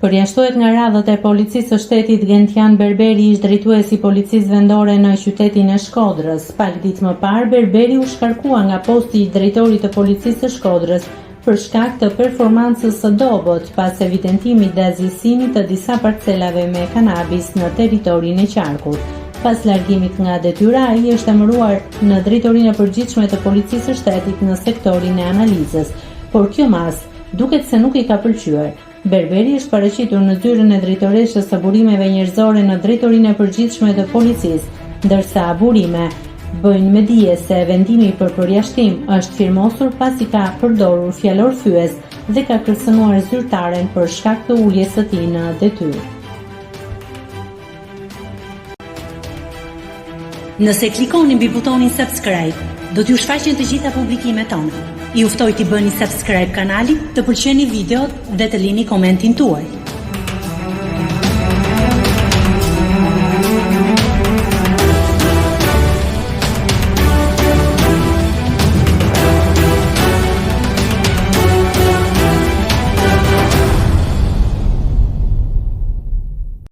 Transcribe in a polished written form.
Përjashtohet nga radhët e policisë së shtetit, Gentian Berberi ish drejtuesi i policisë vendore në qytetin e Shkodrës. Pak ditë më parë, Berberi u shkarkua nga posti i drejtorit të policisë së Shkodrës për shkak të performancës së dobët pas evidentimit dhe azilësimit të disa parcelave me kanabis në territorin e qarkut. Pas largimit nga detyra, ai është emëruar në drejtorinë e përgjithshme të policisë së shtetit në sektorin e analizës, por kjo mas duket se nuk i ka pëlqyer. Berberi është paraqitur në zyrën e drejtoreshës së burimeve njerëzore në drejtorinë e përgjithshme të policisë, ndërsa burime bëjnë me dije se vendimi për përjashtim është firmosur pasi ka përdorur fjalor fyes dhe ka kërcënuar zyrtaren për shkak të uljes së tij në detyrë. Nëse klikoni mbi butonin subscribe, do t'ju shfaqen të gjitha publikimet tona. Ju ftoj t'i bëni subscribe kanalit, të pëlqeni videot dhe të lini komentin tuaj.